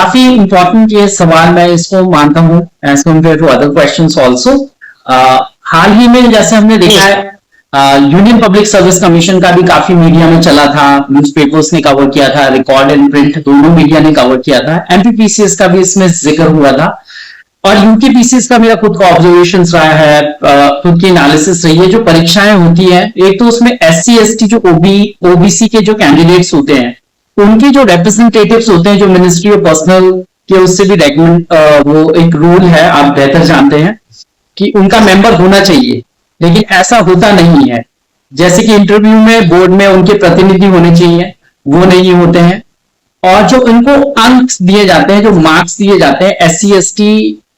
काफी इंपॉर्टेंट ये सवाल मैं इसको मानता हूँ as compare to other questions also. हाल ही में जैसे हमने देखा है यूनियन पब्लिक सर्विस कमीशन का भी काफी मीडिया में चला था, न्यूज़पेपर्स ने कवर किया था, रिकॉर्ड एंड प्रिंट दोनों मीडिया ने कवर किया था। एमपीपीसीएस का भी इसमें जिक्र हुआ था और यूकेपीसीएस का मेरा खुद का ऑब्जर्वेशन रहा है, खुद की एनालिसिस रही है। जो परीक्षाएं होती हैं एक तो उसमें एससी एसटी जो ओबीसी के जो कैंडिडेट्स होते हैं उनके जो रिप्रेजेंटेटिव्स होते हैं, जो मिनिस्ट्री ऑफ पर्सनल के उससे भी वो एक रूल है, आप बेहतर जानते हैं कि उनका मेंबर होना चाहिए, लेकिन ऐसा होता नहीं है। जैसे कि इंटरव्यू में बोर्ड में उनके प्रतिनिधि होने चाहिए, वो नहीं होते हैं। और जो इनको अंक दिए जाते हैं, जो मार्क्स दिए जाते हैं एससी एसटी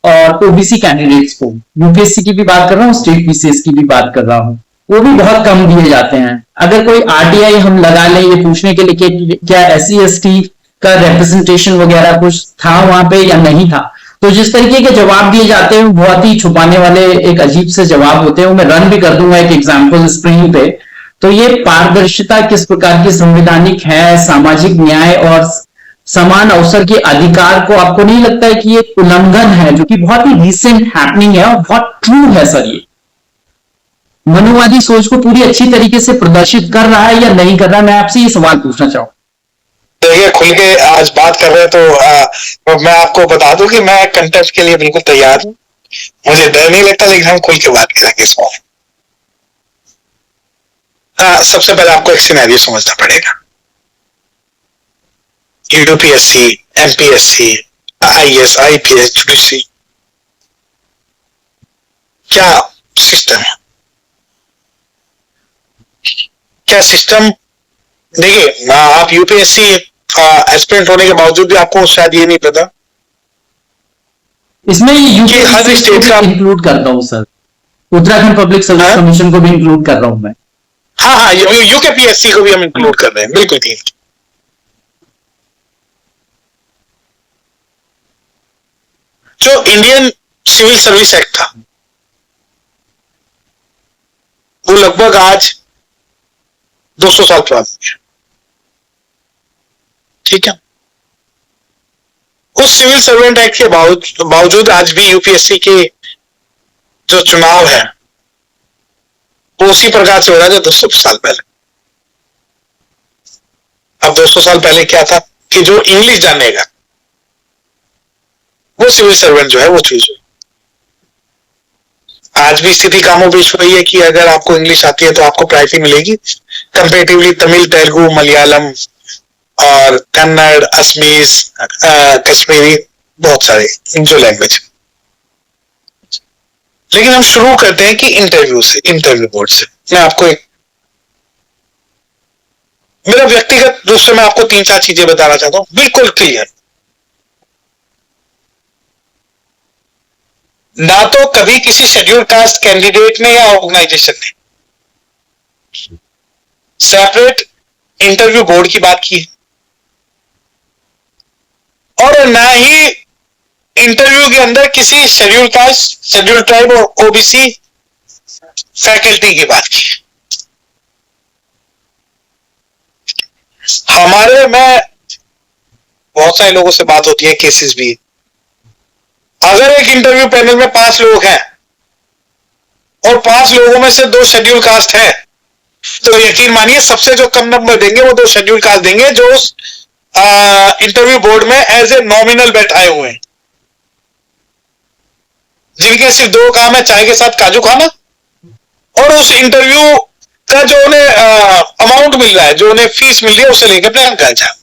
और ओबीसी कैंडिडेट्स को, यूपीएससी की भी बात कर रहा हूँ, स्टेट पीसीएस की भी बात कर रहा हूँ, वो भी बहुत कम दिए जाते हैं। अगर कोई आरटीआई हम लगा लें ये पूछने के लिए कि क्या एससी एसटी का रिप्रेजेंटेशन वगैरह कुछ था वहां पे या नहीं था, तो जिस तरीके के जवाब दिए जाते हैं बहुत ही छुपाने वाले एक अजीब से जवाब होते हैं। वो मैं रन भी कर दूंगा एक एग्जांपल स्क्रीन पे। तो ये पारदर्शिता किस प्रकार की संवैधानिक है, सामाजिक न्याय और समान अवसर के अधिकार को आपको नहीं लगता है कि ये उल्लंघन है, जो कि बहुत ही रिसेंट हैपनिंग है और बहुत ट्रू है सर? ये मनोवादी सोच को पूरी अच्छी तरीके से प्रदर्शित कर रहा है या नहीं कर रहा है? मैं आपसे ये सवाल पूछना चाहूँ। देखिए, खुल के आज बात कर रहे हैं तो मैं आपको बता दूं कि मैं कंटेस्ट के लिए बिल्कुल तैयार हूं, मुझे डर नहीं लगता, लेकिन हम खुल के बात करेंगे इसमें। सबसे पहले आपको एक सिनेरियो समझना पड़ेगा। UPSC, MPSC, IAS, IPS, judiciary, क्या सिस्टम है, क्या सिस्टम? देखिए, आप यूपीएससी एस्पिरेंट होने के बावजूद भी आपको शायद ये नहीं पता, इसमें हर स्टेट का इंक्लूड करता हूं sir, Uttarakhand public service commission को भी इंक्लूड कर रहा हूं मैं। हाँ, यूकेपीएससी को भी हम इंक्लूड कर रहे हैं, बिल्कुल ठीक। जो इंडियन सिविल सर्विस एक्ट था वो लगभग आज 200 साल पुराना है, ठीक है। उस सिविल सर्वेंट एक्ट के बावजूद आज भी यूपीएससी के जो चुनाव है वो उसी प्रकार से हो रहा है जो 200 साल पहले। अब 200 साल पहले क्या था कि जो इंग्लिश जानेगा वो सिविल सर्वेंट जो है वो चूज हो। आज भी स्थिति कामों बीच वही है कि अगर आपको इंग्लिश आती है तो आपको प्रायोरिटी मिलेगी, कंपेरेटिवली तमिल, तेलुगु, मलयालम और कन्नड़, असमीज, कश्मीरी, बहुत सारे जो लैंग्वेज। लेकिन हम शुरू करते हैं कि इंटरव्यू बोर्ड से। मैं आपको मेरा व्यक्तिगत रूप से मैं आपको 3-4 चीजें बताना चाहता हूं, बिल्कुल क्लियर। ना तो कभी किसी शेड्यूल कास्ट कैंडिडेट ने या ऑर्गेनाइजेशन ने सेपरेट इंटरव्यू बोर्ड की बात की है, और ना ही इंटरव्यू के अंदर किसी शेड्यूल कास्ट, शेड्यूल ट्राइब और ओबीसी फैकल्टी की बात की। हमारे में बहुत सारे लोगों से बात होती है, केसेस भी। अगर एक इंटरव्यू पैनल में 5 लोग हैं और 5 लोगों में से 2 शेड्यूल कास्ट है, तो यकीन मानिए सबसे जो कम नंबर देंगे वो 2 शेड्यूल कास्ट देंगे जो उस इंटरव्यू बोर्ड में एज ए नॉमिनल बैठाए हुए हैं, जिनके सिर्फ 2 काम है, चाय के साथ काजू खाना और उस इंटरव्यू का जो उन्हें अमाउंट मिल रहा है, जो उन्हें फीस मिल रही है, उसे लेकर प्लान कर जाए।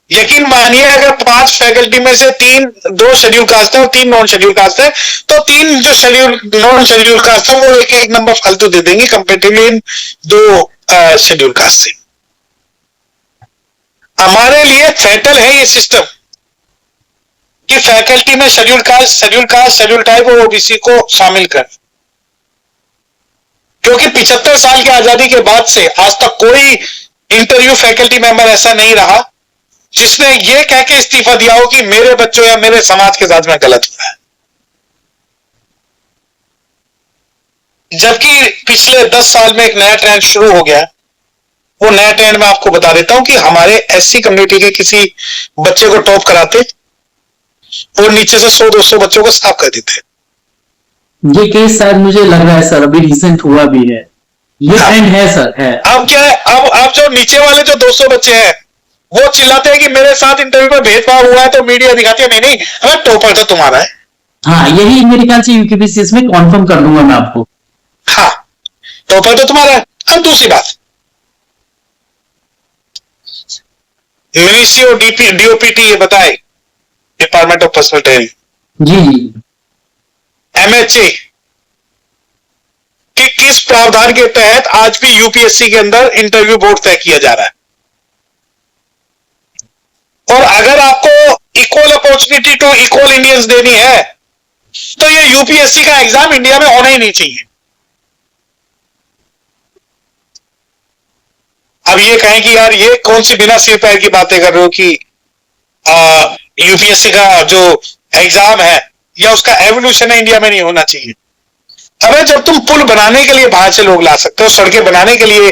यकीन मानिए अगर 5 फैकल्टी में से 2 शेड्यूल कास्ट है और 3 नॉन शेड्यूल कास्ट है, तो 3 जो नॉन शेड्यूल कास्ट है वो एक नंबर फालतू दे देंगे कंपेरेटिवली इन 2 शेड्यूल कास्ट से। हमारे लिए फैटल है ये सिस्टम कि फैकल्टी में शेड्यूल कास्ट, शेड्यूल टाइप और ओबीसी को शामिल कर, क्योंकि 75 साल की आजादी के बाद से आज तक कोई इंटरव्यू फैकल्टी मेंबर ऐसा नहीं रहा जिसने ये कह के इस्तीफा दिया हो कि मेरे बच्चों या मेरे समाज के साथ में गलत हुआ है। जबकि पिछले 10 साल में एक नया ट्रेंड शुरू हो गया, वो नया ट्रेंड मैं आपको बता देता हूं कि हमारे एससी कम्युनिटी के किसी बच्चे को टॉप कराते और नीचे से 100-200 बच्चों को साफ कर देते। ये केस शायद मुझे लग रहा है सर अभी रिसेंट हुआ भी है, ये ट्रेंड है सर है। अब क्या है, अब जो नीचे वाले जो 200 बच्चे हैं वो चिल्लाते हैं कि मेरे साथ इंटरव्यू में भेदभाव हुआ है, तो मीडिया दिखाती है नहीं नहीं अगर टॉपर तो तुम्हारा है। हाँ यही मेरे ख्याल से यूकेपीसीएस में कॉन्फर्म कर दूंगा मैं आपको। हाँ टॉपर तो तुम्हारा है। अब दूसरी बात, मिनिस्ट्री और डीओपीटी ये बताए, डिपार्टमेंट ऑफ पर्सनल ट्रेनिंग जी जी एमएचए कि किस प्रावधान के तहत आज भी यूपीएससी के अंदर इंटरव्यू बोर्ड तय किया जा रहा है। और अगर आपको equal opportunity to equal Indians देनी है तो ये यूपीएससी का एग्जाम इंडिया में होना ही नहीं चाहिए। अब ये कहें कि यार ये कौन सी बिना सिर पैर की बातें कर रहे हो कि यूपीएससी का जो एग्जाम है या उसका एवोल्यूशन है इंडिया में नहीं होना चाहिए। अबे जब तुम पुल बनाने के लिए बाहर से लोग ला सकते हो, सड़कें बनाने के लिए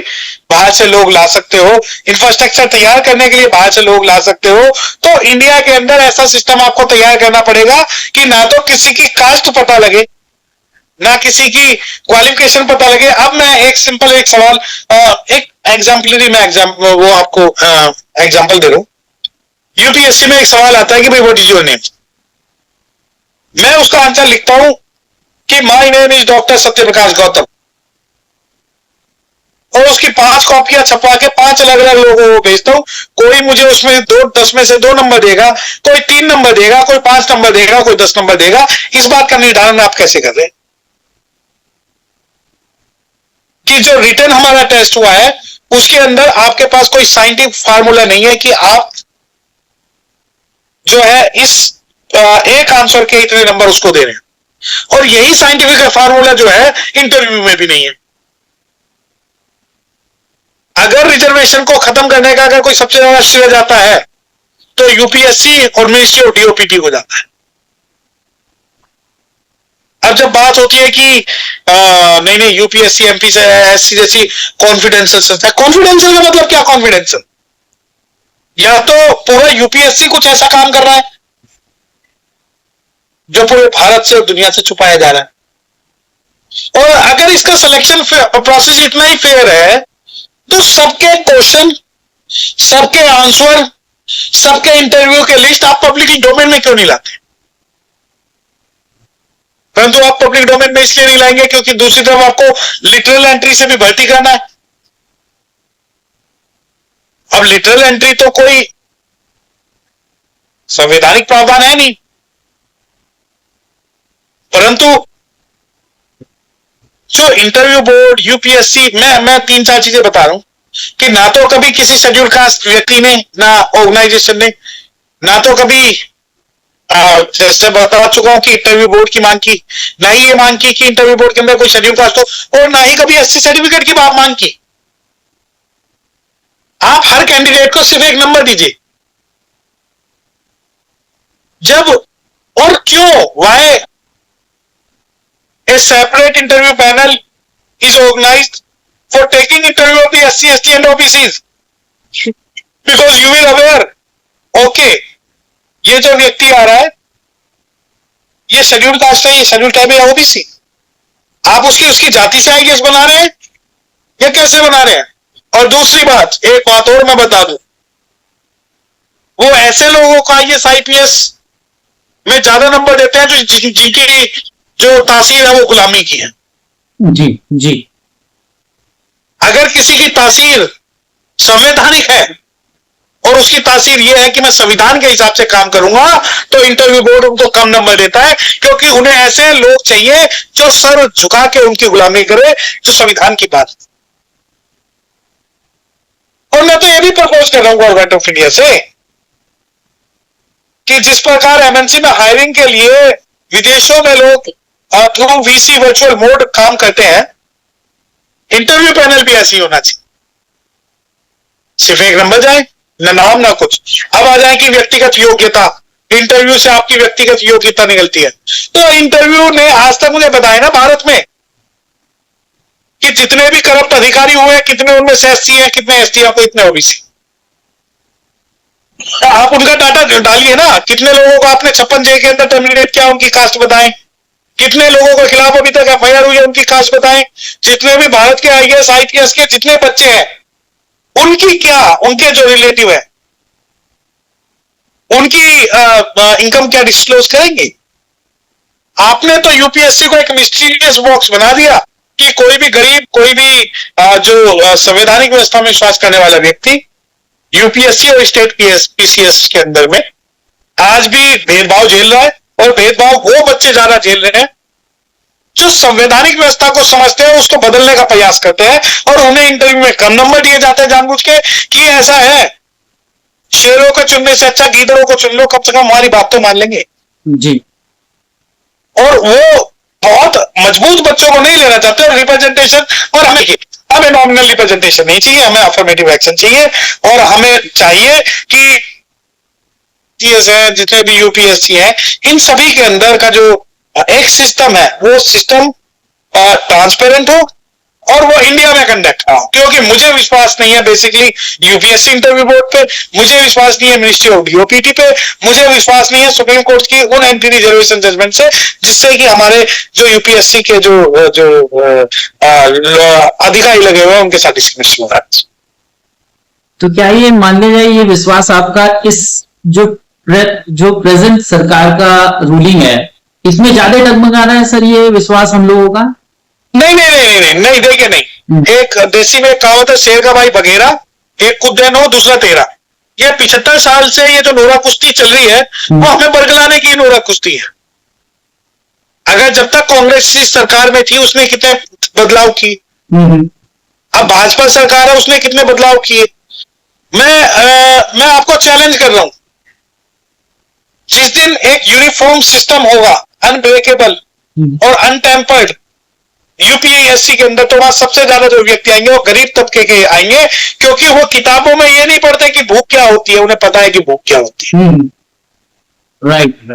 बाहर से लोग ला सकते हो, इंफ्रास्ट्रक्चर तैयार करने के लिए बाहर से लोग ला सकते हो, तो इंडिया के अंदर ऐसा सिस्टम आपको तैयार करना पड़ेगा कि ना तो किसी की कास्ट पता लगे ना किसी की क्वालिफिकेशन पता लगे। अब मैं एक सिंपल एक सवाल, एक एग्जाम्पलरी मैं वो आपको एग्जाम्पल दे रहा हूं। यूपीएससी में एक सवाल आता है कि भाई व्हाट इज योर नेम, मैं उसका आंसर लिखता हूं कि my name is doctor Satyaprakash Gautam, और उसकी 5 कॉपियां छपवा के 5 अलग अलग लोगों को भेजता हूं। कोई मुझे उसमें 10 में से 2 नंबर देगा, कोई 3 नंबर देगा, कोई 5 नंबर देगा, कोई 10 नंबर देगा। इस बात का निर्धारण आप कैसे कर रहे हैं कि जो रिटर्न हमारा टेस्ट हुआ है उसके अंदर आपके पास कोई साइंटिफिक फार्मूला नहीं है कि आप जो है इस एक आंसर के इतने नंबर उसको दे रहे हैं, और यही साइंटिफिक फार्मूला जो है इंटरव्यू में भी नहीं है। अगर रिजर्वेशन को खत्म करने का अगर कोई सबसे ज्यादा श्रेय जाता है तो यूपीएससी और मिनिस्ट्री ऑफ डीओपीटी को जाता है। अब जब बात होती है कि नहीं नहीं यूपीएससी एमपी से एससी जैसी कॉन्फिडेंशियल संस्था, कॉन्फिडेंशियल का मतलब क्या? कॉन्फिडेंशियल या तो पूरा यूपीएससी कुछ ऐसा काम कर रहा है जो पूरे भारत से और दुनिया से छुपाया जा रहा है। और अगर इसका सिलेक्शन प्रोसेस इतना ही फेयर है तो सबके क्वेश्चन, सबके आंसर, सबके इंटरव्यू के लिस्ट आप पब्लिक डोमेन में क्यों नहीं लाते? परंतु आप पब्लिक डोमेन में इसलिए नहीं लाएंगे क्योंकि दूसरी तरफ आपको लिटरल एंट्री से भी भर्ती करना है। अब लिटरल एंट्री तो कोई संवैधानिक प्रावधान है नहीं, परंतु जो इंटरव्यू बोर्ड यूपीएससी, मैं 3-4 चीजें बता रहा हूं कि ना तो कभी किसी शेड्यूल कास्ट व्यक्ति ने, ना ऑर्गेनाइजेशन ने, ना तो कभी जैसे बता चुका हूं कि इंटरव्यू बोर्ड की मांग की, ना ही ये मांग की कि इंटरव्यू बोर्ड के अंदर कोई शेड्यूल कास्ट हो, और ना ही कभी एससी सर्टिफिकेट की बात मांग की। आप हर कैंडिडेट को सिर्फ एक नंबर दीजिए। जब और क्यों, Y a separate interview panel is organized for taking interview of the SC, ST and OBCs because you will aware, okay, ये जो व्यक्ति आ रहा है ये शेड्यूल कास्ट है, ये शेड्यूल ट्राइब है, ओबीसी। आप उसकी जाति से आईएएस बना रहे हैं या कैसे बना रहे हैं? और दूसरी बात, एक बात और मैं बता दूं, वो ऐसे लोगों का आईएएस आईपीएस में ज्यादा नंबर देते हैं जिनकी जो तासीर है वो गुलामी की है। जी जी। अगर किसी की तासीर संवैधानिक है और उसकी तासीर यह है कि मैं संविधान के हिसाब से काम करूंगा, तो इंटरव्यू बोर्ड उनको कम नंबर देता है क्योंकि उन्हें ऐसे लोग चाहिए जो सर झुका के उनकी गुलामी करे, जो संविधान की बात। और मैं तो यह भी प्रपोज कर रहा हूं गवर्नमेंट ऑफ इंडिया से कि जिस प्रकार एमएनसी में हायरिंग के लिए विदेशों में लोग थ्रू वीसी वर्चुअल मोड काम करते हैं, इंटरव्यू पैनल भी ऐसी होना चाहिए। सिर्फ एक नंबर जाए, ना नाम ना कुछ। अब आ जाए कि व्यक्तिगत योग्यता, इंटरव्यू से आपकी व्यक्तिगत योग्यता निकलती है। तो इंटरव्यू ने आज तक मुझे बताया ना भारत में कि जितने भी करप्ट अधिकारी हुए कितने उनमें से एससी है, कितने एसटी है, कितने ओबीसी। आप उनका डाटा डालिए ना, कितने लोगों को आपने 56 जे के अंदर टर्मिनेट किया, उनकी कास्ट बताएं। कितने लोगों के खिलाफ अभी तक एफआईआर हुई है, उनकी कास्ट बताएं। जितने भी भारत के आईएएस आईपीएस के जितने बच्चे हैं, उनकी क्या, उनके जो रिलेटिव है उनकी इनकम क्या डिस्क्लोज करेंगे? आपने तो यूपीएससी को एक मिस्टीरियस बॉक्स बना दिया कि कोई भी गरीब, कोई भी जो संवैधानिक व्यवस्था में विश्वास करने वाला व्यक्ति यूपीएससी और स्टेट पीसीएस के अंदर में आज भी भेदभाव झेल रहा है, और भेदभाव वो बच्चे ज्यादा झेल रहे हैं जो संवैधानिक व्यवस्था को समझते हैं, उसको बदलने का प्रयास करते हैं, और उन्हें इंटरव्यू में कम नंबर दिए जाते हैं जानबूझ के कि ऐसा है। शेरों को चुनने से अच्छा गीदड़ों को चुन लो, कम से कम हमारी बात तो मान लेंगे जी। और वो बहुत मजबूत बच्चों को नहीं लेना चाहते, और रिप्रेजेंटेशन, और हमें नॉमिनल रिप्रेजेंटेशन नहीं चाहिए, हमें अफर्मेटिव एक्शन चाहिए, और हमें चाहिए कि जितने भी यूपीएससी है, इन सभी के अंदर का जो एक सिस्टम है, वो सिस्टम ट्रांसपेरेंट हो और वो इंडिया में कंडक्ट हो। क्योंकि मुझे विश्वास नहीं है बेसिकली यूपीएससी इंटरव्यू बोर्ड पे, मुझे विश्वास नहीं है मिनिस्ट्री ऑफ डीओपीटी पे, मुझे विश्वास नहीं है सुप्रीम कोर्ट की उन एंटी रिजर्वेशन जजमेंट से, जिससे कि हमारे जो यूपीएससी के जो अधिकारी लगे हुए हैं उनके साथ डिस्क्रिमिनेशन हो रहा है। तो क्या ये मान लिया जाए, ये विश्वास आपका इस जो प्रेजेंट सरकार का रूलिंग है, इसमें ज्यादा डगमगा रहा है सर ये विश्वास हम लोगों का? नहीं, देखिए नहीं। एक देसी में कहावत है, शेर का भाई बघेरा, एक कुत्ते नो दूसरा तेरा। ये 75 साल से ये जो नोरा कुश्ती चल रही है, वो हमें बरगलाने की नोरा कुश्ती है। अगर जब तक कांग्रेस की सरकार में थी उसने कितने बदलाव किए, अब भाजपा सरकार है उसने कितने बदलाव किए। मैं आपको चैलेंज कर रहा हूं, जिस दिन एक यूनिफॉर्म सिस्टम होगा, अनब्रेकेबल और अनटेम्पर्ड यूपीएससी के अंदर, तो वहां सबसे ज्यादा जो व्यक्ति आएंगे वो गरीब तबके के आएंगे, क्योंकि वो किताबों में ये नहीं पढ़ते कि भूख क्या होती है, उन्हें पता है कि भूख क्या होती है। राइट।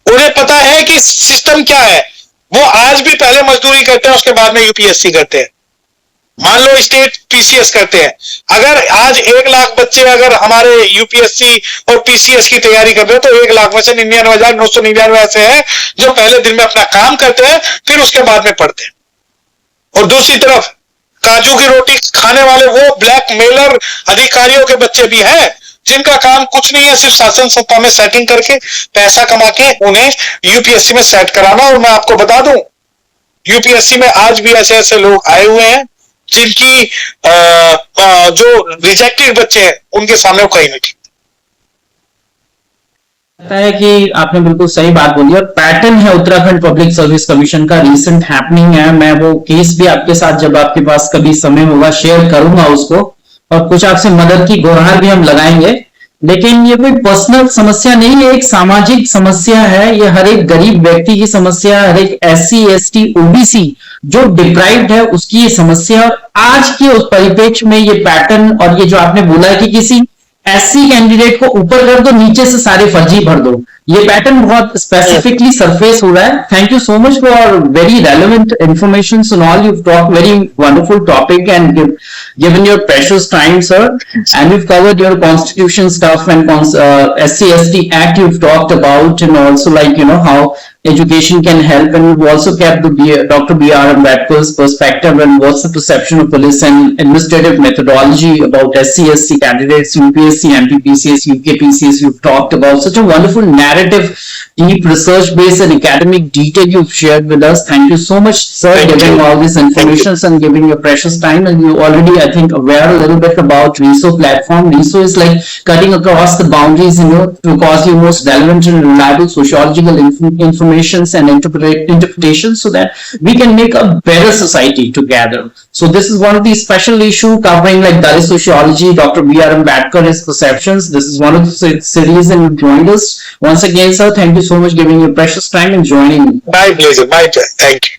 उन्हें पता है कि सिस्टम क्या है। वो आज भी पहले मजदूरी करते हैं, उसके बाद में यूपीएससी करते हैं। मान लो स्टेट पीसीएस करते हैं, अगर आज 1 लाख बच्चे अगर हमारे यूपीएससी और पीसीएस की तैयारी कर रहे हैं, तो 1 लाख में से 99,999 ऐसे हैं जो पहले दिन में अपना काम करते हैं, फिर उसके बाद में पढ़ते हैं। और दूसरी तरफ काजू की रोटी खाने वाले वो ब्लैक मेलर अधिकारियों के बच्चे भी हैं, जिनका काम कुछ नहीं है, सिर्फ शासन सत्ता में सेटिंग करके पैसा कमा के उन्हें यूपीएससी में सेट कराना। और मैं आपको बता दूं, यूपीएससी में आज भी ऐसे ऐसे लोग आए हुए हैं जिनकी जो रिजेक्टेड बच्चे हैं उनके सामने वो कहीं नहीं ठीक। लगता है कि आपने बिल्कुल सही बात बोली, और पैटर्न है उत्तराखंड पब्लिक सर्विस कमीशन का, रीसेंट हैपनिंग है। मैं वो केस भी आपके साथ जब आपके पास कभी समय होगा शेयर करूंगा उसको, और कुछ आपसे मदद की गुहार भी हम लगाएंगे। लेकिन ये कोई पर्सनल समस्या नहीं है, एक सामाजिक समस्या है। ये हर एक गरीब व्यक्ति की समस्या, हर एक एससी एसटी ओबीसी जो डिप्राइव्ड है उसकी ये समस्या। और आज के उस परिप्रेक्ष्य में ये पैटर्न, और ये जो आपने बोला है कि किसी एससी कैंडिडेट को ऊपर कर दो, नीचे से सारे फर्जी भर दो, ये पैटर्न बहुत स्पेसिफिकली सरफेस हो रहा है। Thank you so much for very relevant information and all, you talk very wonderful topic and given your precious time, sir, and we've covered your constitution stuff and SC/ST Act you've talked about, and also like how education can help, and we've also kept the Dr. B.R. Ambedkar's perspective and what's the perception of police and administrative methodology about SC/ST candidates, UPSC, MPPCS, UKPCS. You've talked about such a wonderful narrative, deep research-based and academic detail you've shared with us. Thank you so much, sir, giving all this information and giving your precious time. And you already, I think, aware a little bit about RESO platform. RESO is like cutting across the boundaries, to cause you most relevant and reliable sociological informations and interpretations, so that we can make a better society together. So this is one of these special issue covering like Dalit sociology, Dr. B.R. Ambedkar, his perceptions. This is one of the series, and you joined us once again, sir. Thank you so much giving your precious time and joining. My pleasure. Thank you. Thank you.